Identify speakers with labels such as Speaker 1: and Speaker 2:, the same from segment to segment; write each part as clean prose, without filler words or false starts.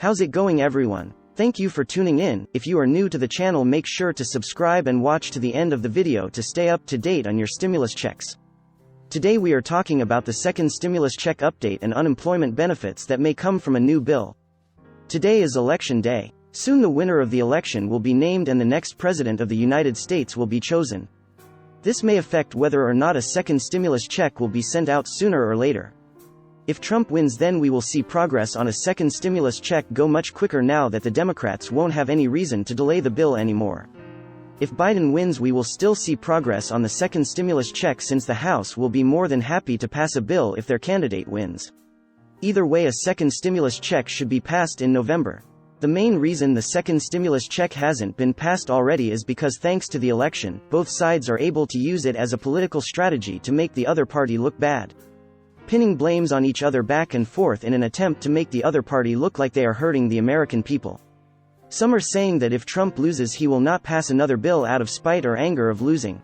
Speaker 1: How's it going, everyone? Thank you for tuning in. If you are new to the channel, make sure to subscribe and watch to the end of the video to stay up to date on your stimulus checks. Today we are talking about the second stimulus check update and unemployment benefits that may come from a new bill. Today is election day. Soon the winner of the election will be named and the next president of the United States will be chosen. This may affect whether or not a second stimulus check will be sent out sooner or later. If Trump wins, then we will see progress on a second stimulus check go much quicker now that the Democrats won't have any reason to delay the bill anymore. If Biden wins, we will still see progress on the second stimulus check since the House will be more than happy to pass a bill if their candidate wins. Either way, a second stimulus check should be passed in November. The main reason the second stimulus check hasn't been passed already is because thanks to the election, both sides are able to use it as a political strategy to make the other party look bad. Pinning blames on each other back and forth in an attempt to make the other party look like they are hurting the American people. Some are saying that if Trump loses, he will not pass another bill out of spite or anger of losing.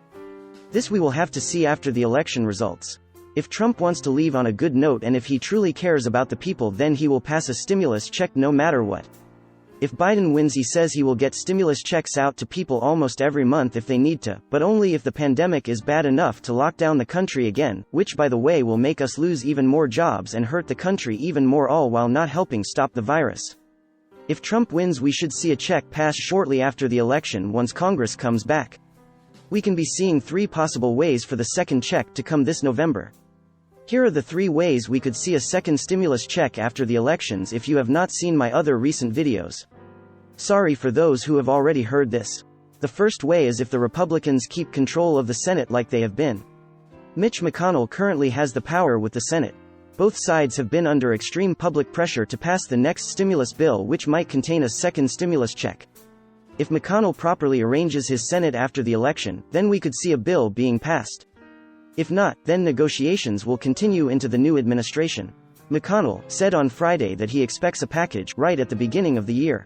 Speaker 1: This we will have to see after the election results. If Trump wants to leave on a good note and if he truly cares about the people, then he will pass a stimulus check no matter what. If Biden wins, he says he will get stimulus checks out to people almost every month if they need to, but only if the pandemic is bad enough to lock down the country again, which by the way will make us lose even more jobs and hurt the country even more, all while not helping stop the virus. If Trump wins, we should see a check pass shortly after the election once Congress comes back. We can be seeing three possible ways for the second check to come this November. Here are the three ways we could see a second stimulus check after the elections if you have not seen my other recent videos. Sorry for those who have already heard this. The first way is if the Republicans keep control of the Senate like they have been. Mitch McConnell currently has the power with the Senate. Both sides have been under extreme public pressure to pass the next stimulus bill, which might contain a second stimulus check. If McConnell properly arranges his Senate after the election, then we could see a bill being passed. If not, then negotiations will continue into the new administration. McConnell said on Friday that he expects a package right at the beginning of the year.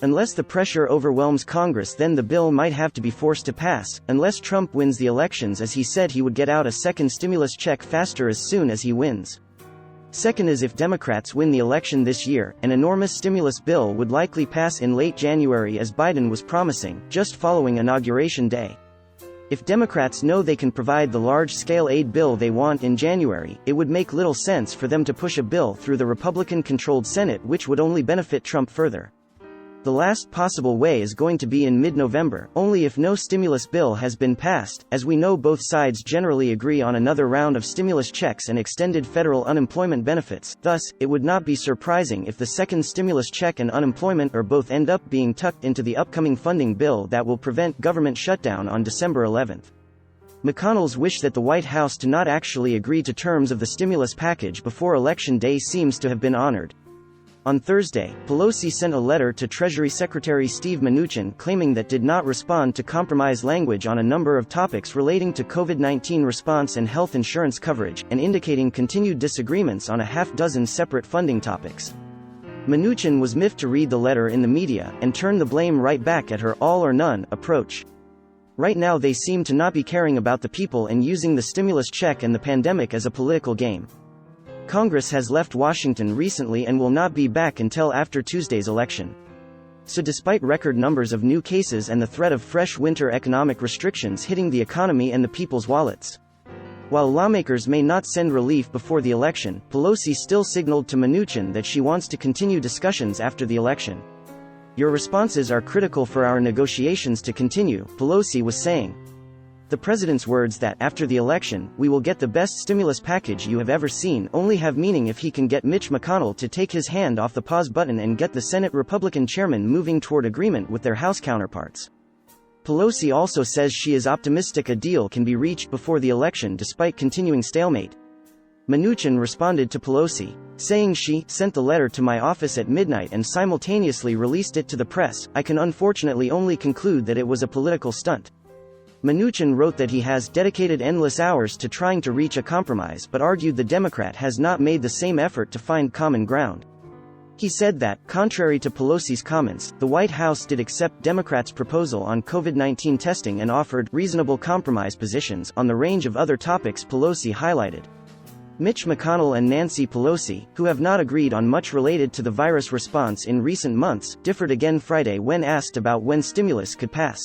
Speaker 1: Unless the pressure overwhelms Congress, then the bill might have to be forced to pass, unless Trump wins the elections, as he said he would get out a second stimulus check faster as soon as he wins. Second is if Democrats win the election this year, an enormous stimulus bill would likely pass in late January as Biden was promising, just following Inauguration Day. If Democrats know they can provide the large-scale aid bill they want in January, it would make little sense for them to push a bill through the Republican-controlled Senate, which would only benefit Trump further. The last possible way is going to be in mid-November, only if no stimulus bill has been passed, as we know both sides generally agree on another round of stimulus checks and extended federal unemployment benefits. Thus, it would not be surprising if the second stimulus check and unemployment or both end up being tucked into the upcoming funding bill that will prevent government shutdown on December 11th. McConnell's wish that the White House to not actually agree to terms of the stimulus package before Election Day seems to have been honored. On Thursday, Pelosi sent a letter to Treasury Secretary Steve Mnuchin claiming that did not respond to compromise language on a number of topics relating to COVID-19 response and health insurance coverage, and indicating continued disagreements on a half-dozen separate funding topics. Mnuchin was miffed to read the letter in the media and turn the blame right back at her all-or-none approach. Right now they seem to not be caring about the people and using the stimulus check and the pandemic as a political game. Congress has left Washington recently and will not be back until after Tuesday's election. So despite record numbers of new cases and the threat of fresh winter economic restrictions hitting the economy and the people's wallets, while lawmakers may not send relief before the election, Pelosi still signaled to Mnuchin that she wants to continue discussions after the election. Your responses are critical for our negotiations to continue, Pelosi was saying. The president's words that, after the election, we will get the best stimulus package you have ever seen, only have meaning if he can get Mitch McConnell to take his hand off the pause button and get the Senate Republican chairman moving toward agreement with their House counterparts. Pelosi also says she is optimistic a deal can be reached before the election despite continuing stalemate. Mnuchin responded to Pelosi, saying she sent the letter to my office at midnight and simultaneously released it to the press. I can unfortunately only conclude that it was a political stunt. Mnuchin wrote that he has dedicated endless hours to trying to reach a compromise, but argued the Democrat has not made the same effort to find common ground. He said that, contrary to Pelosi's comments, the White House did accept Democrats' proposal on COVID-19 testing and offered reasonable compromise positions on the range of other topics Pelosi highlighted. Mitch McConnell and Nancy Pelosi, who have not agreed on much related to the virus response in recent months, differed again Friday when asked about when stimulus could pass.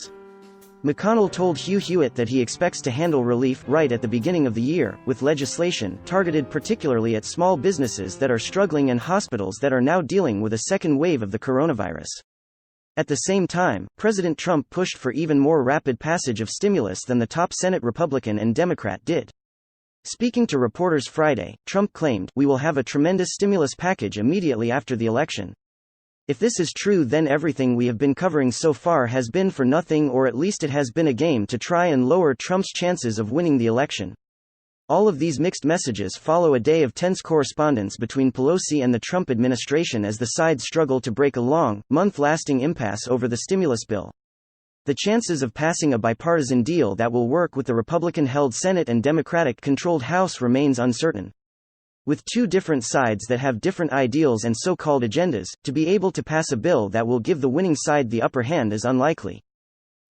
Speaker 1: McConnell told Hugh Hewitt that he expects to handle relief right at the beginning of the year, with legislation targeted particularly at small businesses that are struggling and hospitals that are now dealing with a second wave of the coronavirus. At the same time, President Trump pushed for even more rapid passage of stimulus than the top Senate Republican and Democrat did. Speaking to reporters Friday, Trump claimed, "We will have a tremendous stimulus package immediately after the election. If this is true, then everything we have been covering so far has been for nothing, or at least it has been a game to try and lower Trump's chances of winning the election." All of these mixed messages follow a day of tense correspondence between Pelosi and the Trump administration as the sides struggle to break a long, month-lasting impasse over the stimulus bill. The chances of passing a bipartisan deal that will work with the Republican-held Senate and Democratic-controlled House remains uncertain. With two different sides that have different ideals and so-called agendas, to be able to pass a bill that will give the winning side the upper hand is unlikely.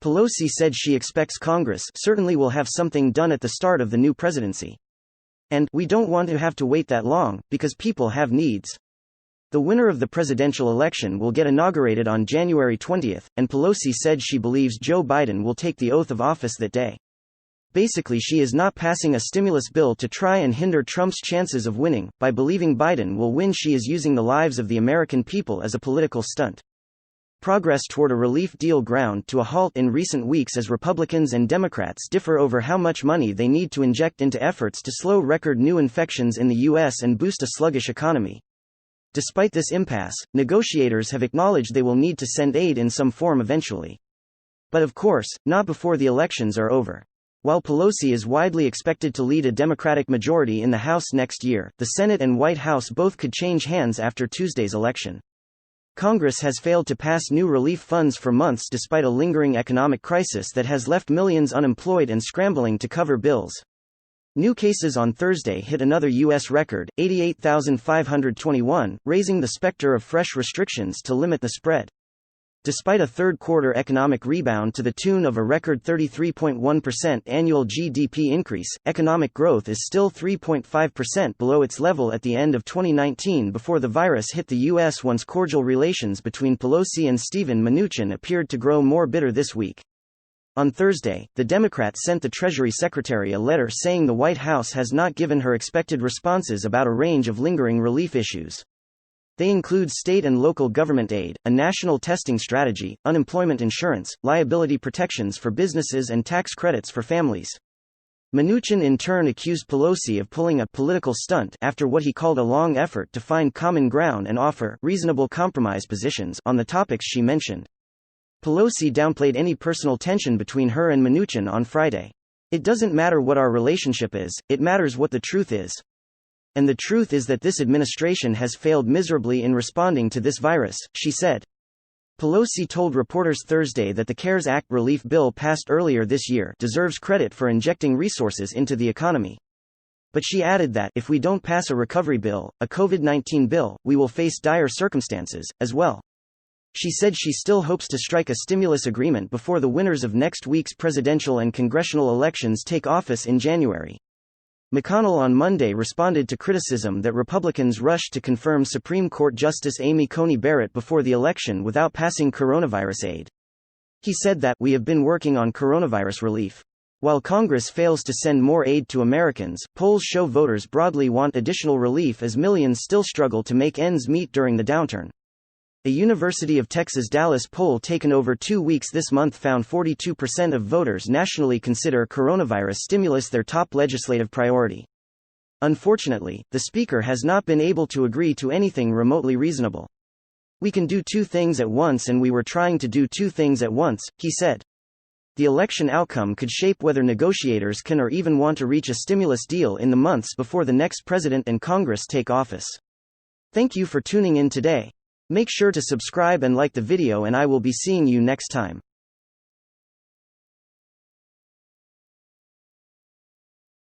Speaker 1: Pelosi said she expects Congress certainly will have something done at the start of the new presidency. And, "We don't want to have to wait that long, because people have needs." The winner of the presidential election will get inaugurated on January 20, and Pelosi said she believes Joe Biden will take the oath of office that day. Basically, she is not passing a stimulus bill to try and hinder Trump's chances of winning. By believing Biden will win, she is using the lives of the American people as a political stunt. Progress toward a relief deal ground to a halt in recent weeks as Republicans and Democrats differ over how much money they need to inject into efforts to slow record new infections in the U.S. and boost a sluggish economy. Despite this impasse, negotiators have acknowledged they will need to send aid in some form eventually. But of course, not before the elections are over. While Pelosi is widely expected to lead a Democratic majority in the House next year, the Senate and White House both could change hands after Tuesday's election. Congress has failed to pass new relief funds for months despite a lingering economic crisis that has left millions unemployed and scrambling to cover bills. New cases on Thursday hit another U.S. record, 88,521, raising the specter of fresh restrictions to limit the spread. Despite a third-quarter economic rebound to the tune of a record 33.1% annual GDP increase, economic growth is still 3.5% below its level at the end of 2019 before the virus hit the U.S. Once cordial relations between Pelosi and Steven Mnuchin appeared to grow more bitter this week. On Thursday, the Democrats sent the Treasury Secretary a letter saying the White House has not given her expected responses about a range of lingering relief issues. They include state and local government aid, a national testing strategy, unemployment insurance, liability protections for businesses and tax credits for families. Mnuchin in turn accused Pelosi of pulling a political stunt after what he called a long effort to find common ground and offer reasonable compromise positions on the topics she mentioned. Pelosi downplayed any personal tension between her and Mnuchin on Friday. "It doesn't matter what our relationship is, it matters what the truth is. And the truth is that this administration has failed miserably in responding to this virus," she said. Pelosi told reporters Thursday that the CARES Act relief bill passed earlier this year deserves credit for injecting resources into the economy. But she added that, if we don't pass a recovery bill, a COVID-19 bill, we will face dire circumstances, as well. She said she still hopes to strike a stimulus agreement before the winners of next week's presidential and congressional elections take office in January. McConnell on Monday responded to criticism that Republicans rushed to confirm Supreme Court Justice Amy Coney Barrett before the election without passing coronavirus aid. He said that, "We have been working on coronavirus relief. While Congress fails to send more aid to Americans, polls show voters broadly want additional relief as millions still struggle to make ends meet during the downturn." A University of Texas Dallas poll taken over 2 weeks this month found 42% of voters nationally consider coronavirus stimulus their top legislative priority. Unfortunately, the Speaker has not been able to agree to anything remotely reasonable. "We can do two things at once, and we were trying to do two things at once," he said. The election outcome could shape whether negotiators can or even want to reach a stimulus deal in the months before the next president and Congress take office. Thank you for tuning in today. Make sure to subscribe and like the video, and I will be seeing you next time.